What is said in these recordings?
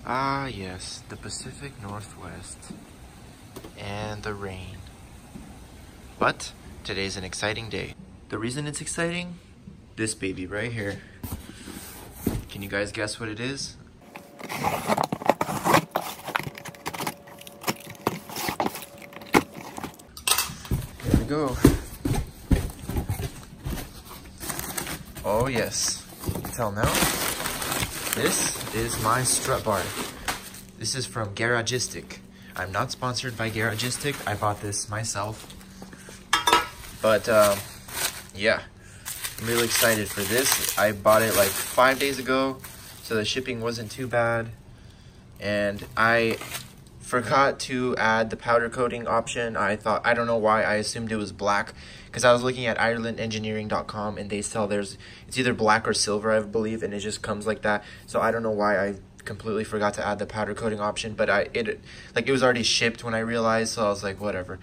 Ah, yes, the Pacific Northwest and the rain. But today's an exciting day. The reason it's exciting? This baby right here. Can you guys guess what it is? Here we go. Oh yes, you can tell now. This is my strut bar. This is from Garagistic. I'm not sponsored by Garagistic. I bought this myself. But yeah, I'm really excited for this. I bought it like 5 days ago, so the shipping wasn't too bad. And I forgot to add the powder coating option. I don't know why, I assumed it was black, because I was looking at IrelandEngineering.com and they sell it's either black or silver, I believe, and it just comes like that. So I don't know why I completely forgot to add the powder coating option, but it was already shipped when I realized, so I was like, whatever.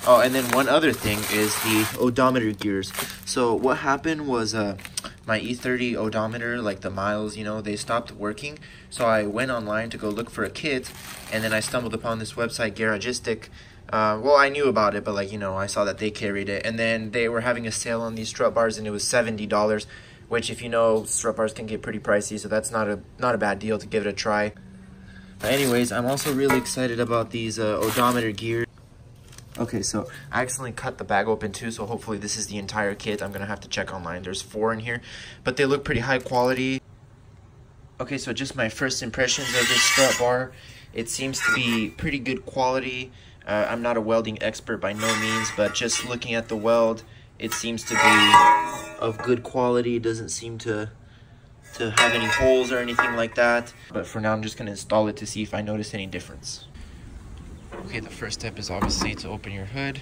Oh, and then one other thing is the odometer gears. So what happened was my E30 odometer, like the miles, you know, they stopped working. So I went online to go look for a kit, and then I stumbled upon this website, Garagistic. Well, I knew about it, but like, you know, I saw that they carried it, and then they were having a sale on these strut bars, and it was $70, which, if you know, strut bars can get pretty pricey, so that's not a bad deal to give it a try. Anyways, I'm also really excited about these odometer gears. Okay, so I accidentally cut the bag open too, so hopefully this is the entire kit. I'm gonna have to check online. There's 4 in here, but they look pretty high quality. Okay, so just my first impressions of this strut bar. It seems to be pretty good quality. I'm not a welding expert by no means, but just looking at the weld, it seems to be of good quality. It doesn't seem to have any holes or anything like that. But for now, I'm just gonna install it to see if I notice any difference. Okay, the first step is obviously to open your hood.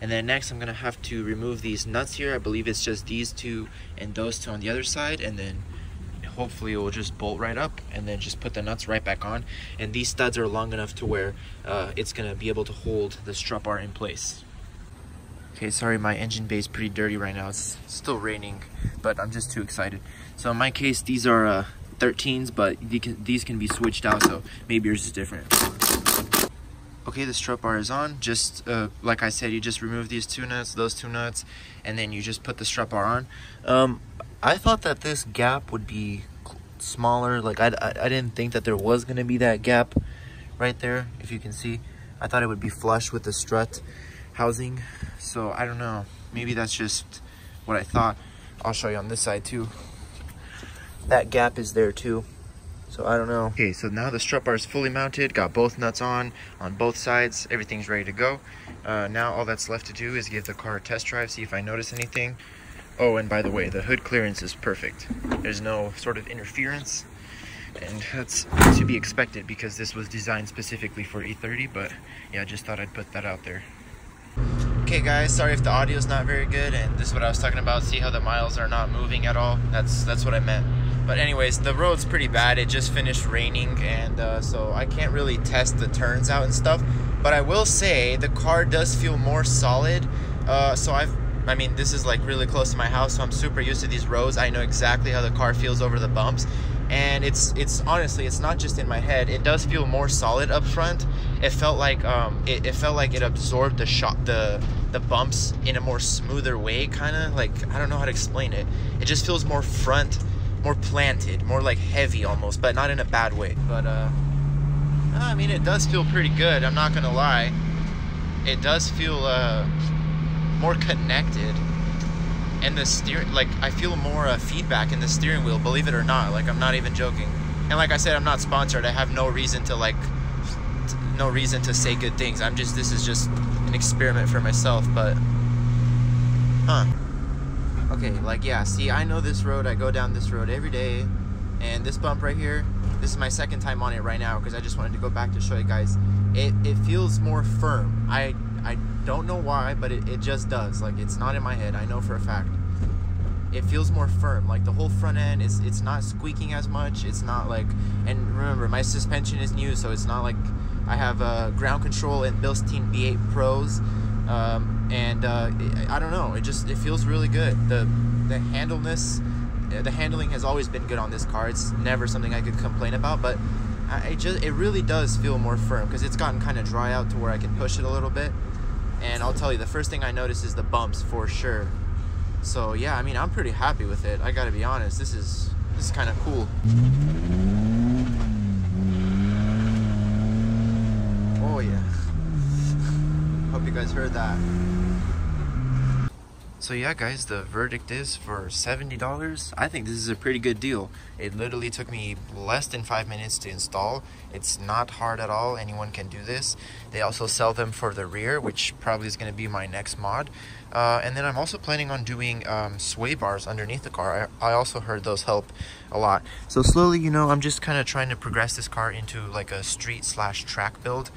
And then next, I'm gonna have to remove these nuts here. I believe it's just these 2 and those 2 on the other side. And then hopefully it will just bolt right up, and then just put the nuts right back on. And these studs are long enough to where it's gonna be able to hold the strut bar in place. Okay, sorry, my engine bay is pretty dirty right now. It's still raining, but I'm just too excited. So in my case, these are 13s, but these can be switched out, so maybe yours is different. Okay, the strut bar is on. Just like I said, you just remove these 2 nuts, those 2 nuts, and then you just put the strut bar on. I thought that this gap would be smaller. Like I didn't think that there was gonna be that gap right there. If you can see, I thought it would be flush with the strut housing. So I don't know, maybe that's just what I thought. I'll show you on this side too. That gap is there too, so I don't know. Okay, so now the strut bar is fully mounted, got both nuts on both sides, everything's ready to go. Now all that's left to do is give the car a test drive, see if I notice anything. Oh, and by the way, the hood clearance is perfect. There's no sort of interference, and that's to be expected because this was designed specifically for E30, but yeah, I just thought I'd put that out there. Okay guys, sorry if the audio's not very good, and this is what I was talking about. See how the miles are not moving at all? That's what I meant. But anyways, the road's pretty bad. It just finished raining, and so I can't really test the turns out and stuff. But I will say the car does feel more solid. I mean, this is like really close to my house, so I'm super used to these roads. I know exactly how the car feels over the bumps. And it's honestly, it's not just in my head. It does feel more solid up front. It felt like it felt like it absorbed the bumps in a more smoother way, kind of like, I don't know how to explain it. It just feels more front, more planted, more like heavy almost, but not in a bad way. But I mean, it does feel pretty good. I'm not gonna lie. It does feel more connected. And the steering, like, I feel more feedback in the steering wheel, believe it or not. Like, I'm not even joking. And like I said, I'm not sponsored. I have no reason to say good things. This is just an experiment for myself, but okay, like, yeah, see, I know this road. I go down this road every day, and this bump right here, this is my second time on it right now because I just wanted to go back to show you guys. It feels more firm. I don't know why, but it just does. Like, it's not in my head. I know for a fact. It feels more firm. Like, the whole front end it's not squeaking as much. It's not like, and remember, my suspension is new, so it's not like I have ground control and Bilstein B8 Pros. I don't know. It feels really good. The handling has always been good on this car. It's never something I could complain about, but it really does feel more firm because it's gotten kind of dry out to where I can push it a little bit. And I'll tell you, the first thing I notice is the bumps for sure. So yeah, I mean, I'm pretty happy with it. I gotta be honest, this is kind of cool. Oh yeah. Hope you guys heard that. So yeah guys, the verdict is for $70. I think this is a pretty good deal. It literally took me less than 5 minutes to install. It's not hard at all, anyone can do this. They also sell them for the rear, which probably is going to be my next mod. And then I'm also planning on doing sway bars underneath the car. I also heard those help a lot. So slowly, you know, I'm just kind of trying to progress this car into like a street/track build.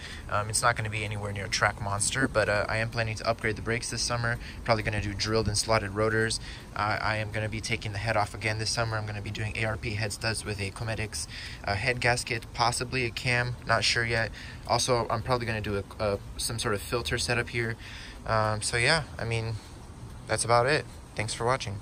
It's not going to be anywhere near a track monster, but I am planning to upgrade the brakes this summer. Probably going to do drilled and slotted rotors. I am going to be taking the head off again this summer. I'm going to be doing ARP head studs with a Cometics head gasket, possibly a cam, not sure yet. Also, I'm probably going to do some sort of filter setup here. So yeah, I mean, that's about it. Thanks for watching.